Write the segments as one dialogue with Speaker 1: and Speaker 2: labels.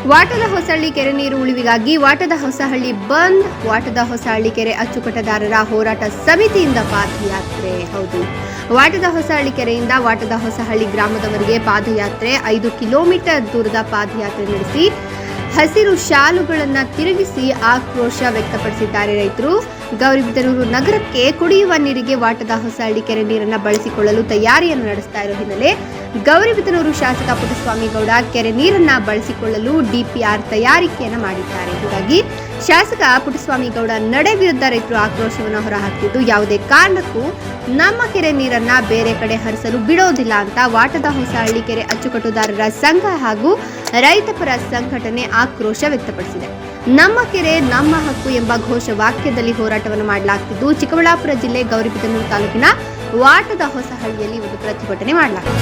Speaker 1: ವಾಟದ ಹೊಸಹಳ್ಳಿ ಕೆರೆ ನೀರು ಉಳಿವಿಗಾಗಿ ವಾಟದ ಹೊಸಹಳ್ಳಿ ಬಂದ್. ವಾಟದ ಹೊಸಹಳ್ಳಿ ಕೆರೆ ಅಚ್ಚುಕಟ್ಟುದಾರರ ಹೋರಾಟ ಸಮಿತಿಯಿಂದ ಪಾದಯಾತ್ರೆ. ಹೌದು, ವಾಟದ ಹೊಸಹಳ್ಳಿ ಕೆರೆಯಿಂದ ವಾಟದ ಹೊಸಹಳ್ಳಿ ಗ್ರಾಮದವರೆಗೆ ಪಾದಯಾತ್ರೆ. 5 ಕಿಲೋಮೀಟರ್ ದೂರದ ಪಾದಯಾತ್ರೆ ನಡೆಸಿ ಹಸಿರು ಶಾಲುಗಳನ್ನು ತಿರುಗಿಸಿ ಆಕ್ರೋಶ ವ್ಯಕ್ತಪಡಿಸಿದ್ದಾರೆ ರೈತರು. ಗೌರಿಬಿದನೂರು ನಗರಕ್ಕೆ ಕುಡಿಯುವ ನೀರಿಗೆ ವಾಟದ ಹೊಸಹಳ್ಳಿ ಕೆರೆ ನೀರನ್ನು ಬಳಸಿಕೊಳ್ಳಲು ತಯಾರಿಯನ್ನು ನಡೆಸ್ತಾ ಇರೋ ಹಿನ್ನೆಲೆ ಗೌರಿಬಿದನೂರು ಶಾಸಕ ಪುಟ್ಟಸ್ವಾಮಿ ಗೌಡ ಕೆರೆ ನೀರನ್ನ ಬಳಸಿಕೊಳ್ಳಲು ಡಿಪಿಆರ್ ತಯಾರಿಕೆಯನ್ನು ಮಾಡಿದ್ದಾರೆ. ಹೀಗಾಗಿ ಶಾಸಕ ಪುಟ್ಟಸ್ವಾಮಿ ಗೌಡ ನಡೆ ವಿರುದ್ಧ ರೈತರು ಆಕ್ರೋಶವನ್ನು ಹೊರಹಾಕ್ತಿದ್ದು, ಯಾವುದೇ ಕಾರಣಕ್ಕೂ ನಮ್ಮ ಕೆರೆ ನೀರನ್ನ ಬೇರೆ ಕಡೆ ಹರಿಸಲು ಬಿಡೋದಿಲ್ಲ ಅಂತ ವಾಟದ ಹೊಸಹಳ್ಳಿ ಕೆರೆ ಅಚ್ಚುಕಟ್ಟುದಾರರ ಸಂಘ ಹಾಗೂ ರೈತಪರ ಸಂಘಟನೆ ಆಕ್ರೋಶ ವ್ಯಕ್ತಪಡಿಸಿದೆ. ನಮ್ಮ ಕೆರೆ ನಮ್ಮ ಹಕ್ಕು ಎಂಬ ಘೋಷ ವಾಕ್ಯದಲ್ಲಿ ಹೋರಾಟವನ್ನು ಮಾಡಲಾಗುತ್ತಿದ್ದು, ಚಿಕ್ಕಬಳ್ಳಾಪುರ ಜಿಲ್ಲೆ ಗೌರಿಬಿದನೂರು ತಾಲೂಕಿನ ವಾಟದ ಹೊಸಹಳ್ಳಿಯಲ್ಲಿ ಒಂದು ಪ್ರತಿಭಟನೆ ಮಾಡಲಾಗಿದೆ.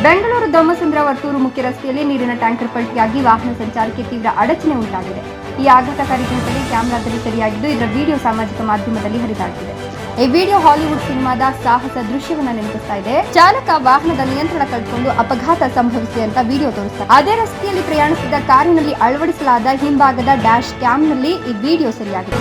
Speaker 1: ಬೆಂಗಳೂರು ದೊಮ್ಮಸಂದ್ರ ವರ್ತೂರು ಮುಖ್ಯ ರಸ್ತೆಯಲ್ಲಿ ನೀರಿನ ಟ್ಯಾಂಕರ್ ಪಲ್ಟಿಯಾಗಿ ವಾಹನ ಸಂಚಾರಕ್ಕೆ ತೀವ್ರ ಅಡಚಣೆ ಉಂಟಾಗಿದೆ. ಈ ಆಘಾತಕಾರಿ ಘಟನೆ ಕ್ಯಾಮೆರಾದಲ್ಲಿ ಸೆರೆಯಾಗಿದ್ದು, ಇದರ ವಿಡಿಯೋ ಸಾಮಾಜಿಕ ಮಾಧ್ಯಮದಲ್ಲಿ ಹರಿದಾಡುತ್ತಿದೆ. ಈ ವಿಡಿಯೋ ಹಾಲಿವುಡ್ ಸಿನಿಮಾದ ಸಾಹಸ ದೃಶ್ಯವನ್ನ ನೆನಪಿಸ್ತಾ ಇದೆ. ಚಾಲಕ ವಾಹನದ ನಿಯಂತ್ರಣ ಕಳೆದುಕೊಂಡು ಅಪಘಾತ ಸಂಭವಿಸಿದೆ ಅಂತ ವಿಡಿಯೋ ತೋರಿಸ್ತಾರೆ. ಅದೇ ರಸ್ತೆಯಲ್ಲಿ ಪ್ರಯಾಣಿಸಿದ ಕಾರಿನಲ್ಲಿ ಅಳವಡಿಸಲಾದ ಹಿಂಭಾಗದ ಡ್ಯಾಶ್ ಕ್ಯಾಮ್ನಲ್ಲಿ ಈ ವಿಡಿಯೋ ಸೆರೆಯಾಗಿದೆ.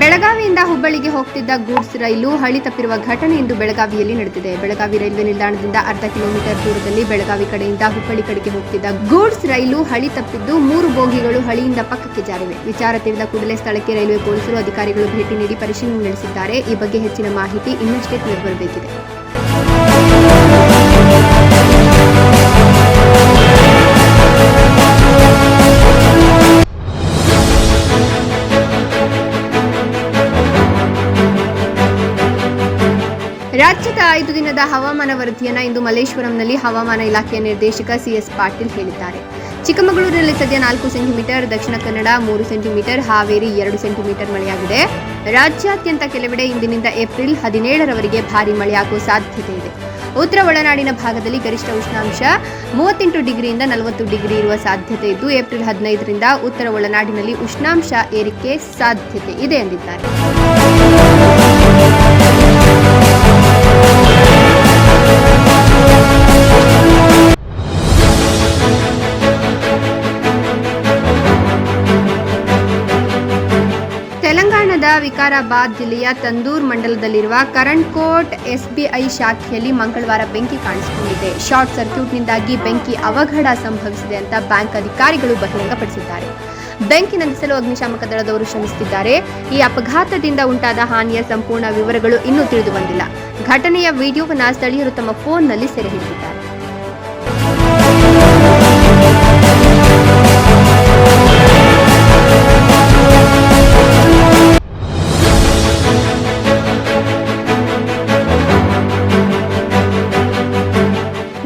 Speaker 1: ಬೆಳಗಾವಿಯಿಂದ ಹುಬ್ಬಳ್ಳಿಗೆ ಹೋಗ್ತಿದ್ದ ಗೂಡ್ಸ್ ರೈಲು ಹಳಿ ತಪ್ಪಿರುವ ಘಟನೆ ಇಂದು ಬೆಳಗಾವಿಯಲ್ಲಿ ನಡೆದಿದೆ. ಬೆಳಗಾವಿ ರೈಲ್ವೆ ನಿಲ್ದಾಣದಿಂದ ಅರ್ಧ ಕಿಲೋಮೀಟರ್ ದೂರದಲ್ಲಿ ಬೆಳಗಾವಿ ಕಡೆಯಿಂದ ಹುಬ್ಬಳ್ಳಿ ಕಡೆಗೆ ಹೋಗ್ತಿದ್ದ ಗೂಡ್ಸ್ ರೈಲು ಹಳಿ ತಪ್ಪಿದ್ದು 3 ಬೋಗಿಗಳು ಹಳಿಯಿಂದ ಪಕ್ಕಕ್ಕೆ ಜಾರಿವೆ. ವಿಚಾರ ತಿಳಿದ ಕೂಡಲೇ ಸ್ಥಳಕ್ಕೆ ರೈಲ್ವೆ ಪೊಲೀಸರು ಅಧಿಕಾರಿಗಳು ಭೇಟಿ ನೀಡಿ ಪರಿಶೀಲನೆ ನಡೆಸಿದ್ದಾರೆ. ಈ ಬಗ್ಗೆ ಹೆಚ್ಚಿನ ಮಾಹಿತಿ ಇನ್ನಷ್ಟೇ ತಿಳಿದುಬರಬೇಕಿದೆ. ರಾಜ್ಯದ 5 ದಿನದ ಹವಾಮಾನ ವರದಿಯನ್ನು ಇಂದು ಮಲ್ಲೇಶ್ವರಂನಲ್ಲಿ ಹವಾಮಾನ ಇಲಾಖೆಯ ನಿರ್ದೇಶಕ ಸಿಎಸ್ ಪಾಟೀಲ್ ಹೇಳಿದ್ದಾರೆ. ಚಿಕ್ಕಮಗಳೂರಿನಲ್ಲಿ ಸದ್ಯ 4 centimetre, Dakshina Kannada 3 centimetre, Haveri 2 centimetre ಮಳೆಯಾಗಿದೆ. ರಾಜ್ಯಾದ್ಯಂತ ಕೆಲವೆಡೆ ಇಂದಿನಿಂದ ಏಪ್ರಿಲ್ 17ರವರೆಗೆ ಭಾರೀ ಮಳೆಯಾಗುವ ಸಾಧ್ಯತೆ ಇದೆ. ಉತ್ತರ ಒಳನಾಡಿನ ಭಾಗದಲ್ಲಿ ಗರಿಷ್ಠ ಉಷ್ಣಾಂಶ 38 ಡಿಗ್ರಿಯಿಂದ 40 ಡಿಗ್ರಿ ಇರುವ ಸಾಧ್ಯತೆ ಇದ್ದು, ಏಪ್ರಿಲ್ 15ರಿಂದ ಉತ್ತರ ಒಳನಾಡಿನಲ್ಲಿ ಉಷ್ಣಾಂಶ ಏರಿಕೆ ಸಾಧ್ಯತೆ ಇದೆ ಎಂದಿದ್ದಾರೆ. ತೆಲಂಗಾಣದ ವಿಕಾರಾಬಾದ್ ಜಿಲ್ಲೆಯ ತಂದೂರ್ ಮಂಡಲದಲ್ಲಿರುವ ಕರಣ್ಕೋಟ್ ಎಸ್ಬಿಐ ಶಾಖೆಯಲ್ಲಿ ಮಂಗಳವಾರ ಬೆಂಕಿ ಕಾಣಿಸಿಕೊಂಡಿದೆ. ಶಾರ್ಟ್ ಸರ್ಕ್ಯೂಟ್ನಿಂದಾಗಿ ಬೆಂಕಿ ಅವಘಡ ಸಂಭವಿಸಿದೆ ಅಂತ ಬ್ಯಾಂಕ್ ಅಧಿಕಾರಿಗಳು ಬಹಿರಂಗಪಡಿಸಿದ್ದಾರೆ. ಬೆಂಕಿ ನಂದಿಸಲು ಅಗ್ನಿಶಾಮಕ ದಳದವರು ಶ್ರಮಿಸುತ್ತಿದ್ದಾರೆ. ಈ ಅಪಘಾತದಿಂದ ಉಂಟಾದ ಹಾನಿಯ ಸಂಪೂರ್ಣ ವಿವರಗಳು ಇನ್ನೂ ತಿಳಿದು ಬಂದಿಲ್ಲ. ಘಟನೆಯ ವಿಡಿಯೋವನ್ನು ಸ್ಥಳೀಯರು ತಮ್ಮ ಫೋನ್ನಲ್ಲಿ ಸೆರೆ ಹಿಡಿದಿದ್ದಾರೆ.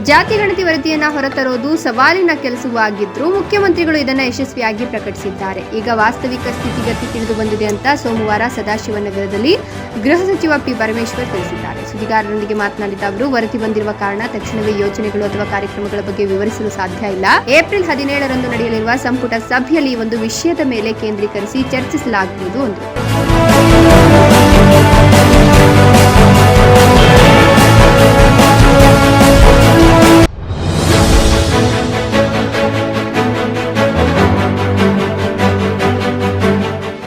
Speaker 1: ಜಾತಿ ಗಣತಿ ವರದಿಯನ್ನು ಹೊರತರೋದು ಸವಾಲಿನ ಕೆಲಸವಾಗಿದ್ರೂ ಮುಖ್ಯಮಂತ್ರಿಗಳು ಇದನ್ನು ಯಶಸ್ವಿಯಾಗಿ ಪ್ರಕಟಿಸಿದ್ದಾರೆ. ಈಗ ವಾಸ್ತವಿಕ ಸ್ಥಿತಿಗತಿ ತಿಳಿದು ಬಂದಿದೆ ಅಂತ ಸೋಮವಾರ ಸದಾಶಿವನಗರದಲ್ಲಿ ಗೃಹ ಸಚಿವ ಪಿ ಪರಮೇಶ್ವರ್ ತಿಳಿಸಿದ್ದಾರೆ. ಸುದ್ದಿಗಾರರೊಂದಿಗೆ ಮಾತನಾಡಿದ ಅವರು, ವರದಿ ಬಂದಿರುವ ಕಾರಣ ತಕ್ಷಣವೇ ಯೋಜನೆಗಳು ಅಥವಾ ಕಾರ್ಯಕ್ರಮಗಳ ಬಗ್ಗೆ ವಿವರಿಸಲು ಸಾಧ್ಯ ಇಲ್ಲ. ಏಪ್ರಿಲ್ 17ರಂದು ನಡೆಯಲಿರುವ ಸಂಪುಟ ಸಭೆಯಲ್ಲಿ ಈ ಒಂದು ವಿಷಯದ ಮೇಲೆ ಕೇಂದ್ರೀಕರಿಸಿ ಚರ್ಚಿಸಲಾಗುವುದು ಎಂದರು.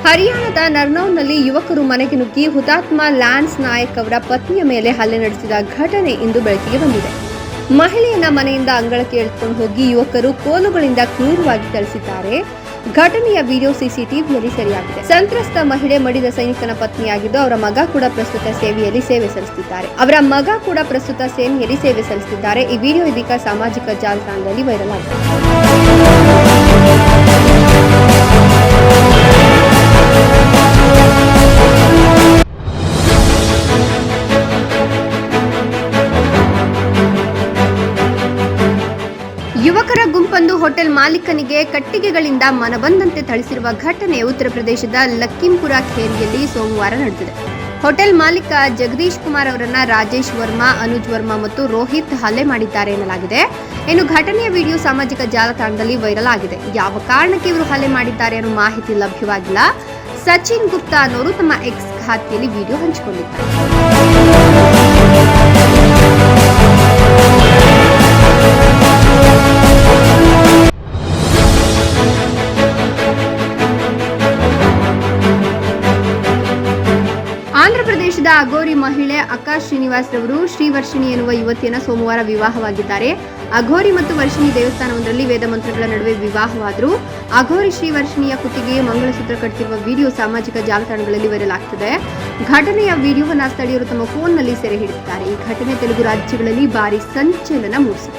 Speaker 1: ಹರಿಯಾಣದ ನರ್ನೌಲ್ನಲ್ಲಿ ಯುವಕರು ಮನೆಗೆ ನುಗ್ಗಿ ಹುತಾತ್ಮ ಲ್ಯಾನ್ಸ್ ನಾಯಕ್ ಅವರ ಪತ್ನಿಯ ಮೇಲೆ ಹಲ್ಲೆ ನಡೆಸಿದ ಘಟನೆ ಇಂದು ಬೆಳಕಿಗೆ ಬಂದಿದೆ. ಮಹಿಳೆಯನ್ನ ಮನೆಯಿಂದ ಅಂಗಳಕ್ಕೆ ಎಳೆದುಕೊಂಡು ಹೋಗಿ ಯುವಕರು ಕೋಲುಗಳಿಂದ ಕ್ರೂರವಾಗಿ ಥಳಿಸಿದ್ದಾರೆ. ಘಟನೆಯ ವಿಡಿಯೋ ಸಿಸಿಟಿವಿಯಲ್ಲಿ ಸೆರೆಯಾಗಿದೆ. ಸಂತ್ರಸ್ತ ಮಹಿಳೆ ಮಡಿದ ಸೈನಿಕನ ಪತ್ನಿಯಾಗಿದ್ದು, ಅವರ ಮಗ ಕೂಡ ಪ್ರಸ್ತುತ ಸೇವೆ ಸಲ್ಲಿಸುತ್ತಿದ್ದಾರೆ. ಈ ವಿಡಿಯೋ ಇದೀಗ ಸಾಮಾಜಿಕ ಜಾಲತಾಣದಲ್ಲಿ ವೈರಲ್ ಆಗಿದೆ. ಯುವಕರ ಗುಂಪೊಂದು ಹೋಟೆಲ್ ಮಾಲೀಕನಿಗೆ ಕಟ್ಟಿಗೆಗಳಿಂದ ಮನಬಂದಂತೆ ಥಳಿಸಿರುವ ಘಟನೆ ಉತ್ತರ ಪ್ರದೇಶದ ಲಖೀಂಪುರ ಖೇರಿಯಲ್ಲಿ ಸೋಮವಾರ ನಡೆದಿದೆ. ಹೋಟೆಲ್ ಮಾಲೀಕ ಜಗದೀಶ್ ಕುಮಾರ್ ಅವರನ್ನ ರಾಜೇಶ್ ವರ್ಮಾ, ಅನುಜ್ ವರ್ಮಾ ಮತ್ತು ರೋಹಿತ್ ಹಲ್ಲೆ ಮಾಡಿದ್ದಾರೆ ಎನ್ನಲಾಗಿದೆ. ಇನ್ನು ಘಟನೆಯ ವಿಡಿಯೋ ಸಾಮಾಜಿಕ ಜಾಲತಾಣದಲ್ಲಿ ವೈರಲ್ ಆಗಿದೆ. ಯಾವ ಕಾರಣಕ್ಕೆ ಇವರು ಹಲ್ಲೆ ಮಾಡಿದ್ದಾರೆ ಅನ್ನೋ ಮಾಹಿತಿ ಲಭ್ಯವಾಗಿಲ್ಲ. ಸಚಿನ್ ಗುಪ್ತಾ ಅನ್ನೋರು ತಮ್ಮ ಎಕ್ಸ್ ಖಾತೆಯಲ್ಲಿ ವಿಡಿಯೋ ಹಂಚಿಕೊಂಡಿದ್ದಾರೆ. ಆಂಧ್ರಪ್ರದೇಶದ ಅಘೋರಿ ಮಹಿಳೆ ಆಕಾಶ್ ಶ್ರೀನಿವಾಸ್ ರವರು ಶ್ರೀವರ್ಷಿಣಿ ಎನ್ನುವ ಯುವತಿಯನ್ನ ಸೋಮವಾರ ವಿವಾಹವಾಗಿದ್ದಾರೆ. ಅಘೋರಿ ಮತ್ತು ವರ್ಷಿಣಿ ದೇವಸ್ಥಾನವೊಂದರಲ್ಲಿ ವೇದ ಮಂತ್ರಗಳ ನಡುವೆ ವಿವಾಹವಾದರು. ಅಘೋರಿ ಶ್ರೀವರ್ಷಿಣಿಯ ಕುತ್ತಿಗೆಗೆ ಮಂಗಳಸೂತ್ರ ಕಟ್ಟಿರುವ ವಿಡಿಯೋ ಸಾಮಾಜಿಕ ಜಾಲತಾಣಗಳಲ್ಲಿ ವೈರಲ್ ಆಗ್ತಿದೆ. ಘಟನೆಯ ವಿಡಿಯೋವನ್ನು ಸ್ಥಳೀಯರು ತಮ್ಮ ಫೋನ್ನಲ್ಲಿ ಸೆರೆ ಹಿಡಿದಿದ್ದಾರೆ. ಈ ಘಟನೆ ತೆಲುಗು ರಾಜ್ಯಗಳಲ್ಲಿ ಭಾರಿ ಸಂಚಲನ ಮೂಡಿಸಿದೆ.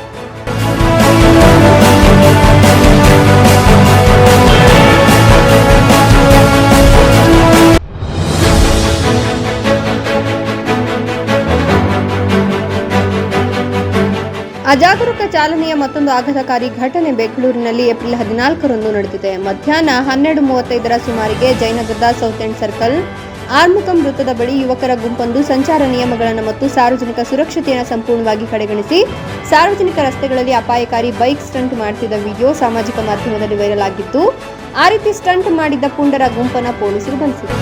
Speaker 1: ಅಜಾಗರೂಕ ಚಾಲನೆಯ ಮತ್ತೊಂದು ಆಘಾತಕಾರಿ ಘಟನೆ ಬೆಂಗಳೂರಿನಲ್ಲಿ ಏಪ್ರಿಲ್ 14ರಂದು ನಡೆದಿದೆ. ಮಧ್ಯಾಹ್ನ 12:35ರ ಸುಮಾರಿಗೆ ಜಯನಗರದ ಸೌತ್ ಎಂಡ್ ಸರ್ಕಲ್ ಆರ್ಮುಖಂ ವೃತ್ತದ ಬಳಿ ಯುವಕರ ಗುಂಪೊಂದು ಸಂಚಾರ ನಿಯಮಗಳನ್ನು ಮತ್ತು ಸಾರ್ವಜನಿಕ ಸುರಕ್ಷತೆಯನ್ನು ಸಂಪೂರ್ಣವಾಗಿ ಕಡೆಗಣಿಸಿ ಸಾರ್ವಜನಿಕ ರಸ್ತೆಗಳಲ್ಲಿ ಅಪಾಯಕಾರಿ ಬೈಕ್ ಸ್ಟಂಟ್ ಮಾಡುತ್ತಿದ್ದ ವಿಡಿಯೋ ಸಾಮಾಜಿಕ ಮಾಧ್ಯಮದಲ್ಲಿ ವೈರಲ್ ಆಗಿದ್ದು, ಆ ರೀತಿ ಸ್ಟಂಟ್ ಮಾಡಿದ್ದ ಪುಂಡರ ಗುಂಪನ್ನು ಪೊಲೀಸರು ಬಂಧಿಸಿದರು.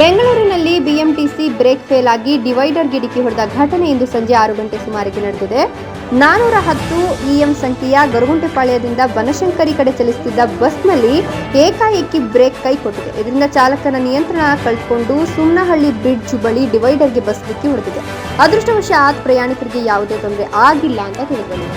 Speaker 1: ಬೆಂಗಳೂರಿನಲ್ಲಿ ಬಿಎಂಟಿಸಿ ಬ್ರೇಕ್ ಫೇಲ್ ಆಗಿ ಡಿವೈಡರ್ಗೆ ಡಿಕ್ಕಿ ಹೊಡೆದ ಘಟನೆ ಇಂದು ಸಂಜೆ 6 ಗಂಟೆ ಸುಮಾರಿಗೆ ನಡೆದಿದೆ. 410 EM ಸಂಖ್ಯೆಯ ಗರುಗುಂಟೆಪಾಳ್ಯದಿಂದ ಬನಶಂಕರಿ ಕಡೆ ಚಲಿಸುತ್ತಿದ್ದ ಬಸ್ನಲ್ಲಿ ಏಕಾಏಕಿ ಬ್ರೇಕ್ ಕೈಕೊಟ್ಟಿದೆ. ಇದರಿಂದ ಚಾಲಕನ ನಿಯಂತ್ರಣ ಕಳೆದುಕೊಂಡು ಸುಮ್ನಹಳ್ಳಿ ಬ್ರಿಡ್ಜ್ ಬಳಿ ಡಿವೈಡರ್ಗೆ ಬಸ್ ಡಿಕ್ಕಿ ಹೊಡೆದಿದೆ. ಅದೃಷ್ಟವಶಾತ್ ಪ್ರಯಾಣಿಕರಿಗೆ ಯಾವುದೇ ತೊಂದರೆ ಆಗಿಲ್ಲ ಅಂತ ತಿಳಿದುಬಂದಿದೆ.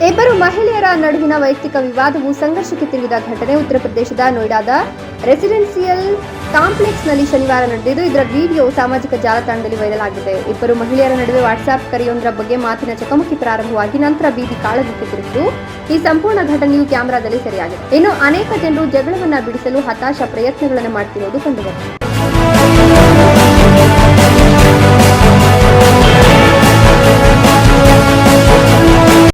Speaker 1: ಇಬ್ಬರು ಮಹಿಳೆಯರ ನಡುವಿನ ವೈಯಕ್ತಿಕ ವಿವಾದವು ಸಂಘರ್ಷಕ್ಕೆ ತಿರುಗಿದ ಘಟನೆ ಉತ್ತರ ಪ್ರದೇಶದ ನೋಯ್ಡಾದ ರೆಸಿಡೆನ್ಸಿಯಲ್ ಕಾಂಪ್ಲೆಕ್ಸ್ನಲ್ಲಿ ಶನಿವಾರ ನಡೆದಿದ್ದು, ಇದರ ವಿಡಿಯೋ ಸಾಮಾಜಿಕ ಜಾಲತಾಣದಲ್ಲಿ ವೈರಲ್ ಆಗಿದೆ. ಇಬ್ಬರು ಮಹಿಳೆಯರ ನಡುವೆ ವಾಟ್ಸ್ಆಪ್ ಕರೆಯೊಂದರ ಬಗ್ಗೆ ಮಾತಿನ ಚಕಮಕಿ ಪ್ರಾರಂಭವಾಗಿ ನಂತರ ಬೀದಿ ಕಾಳಗಕ್ಕೆ ತಿರುಗಿತು. ಈ ಸಂಪೂರ್ಣ ಘಟನೆಯು ಕ್ಯಾಮೆರಾದಲ್ಲಿ ಸೆರೆಯಾಗಿದೆ. ಇನ್ನು ಅನೇಕ ಜನರು ಜಗಳವನ್ನ ಬಿಡಿಸಲು ಹತಾಶ ಪ್ರಯತ್ನಗಳನ್ನು ಮಾಡುತ್ತಿರುವುದು ಕಂಡುಬಂದಿದೆ.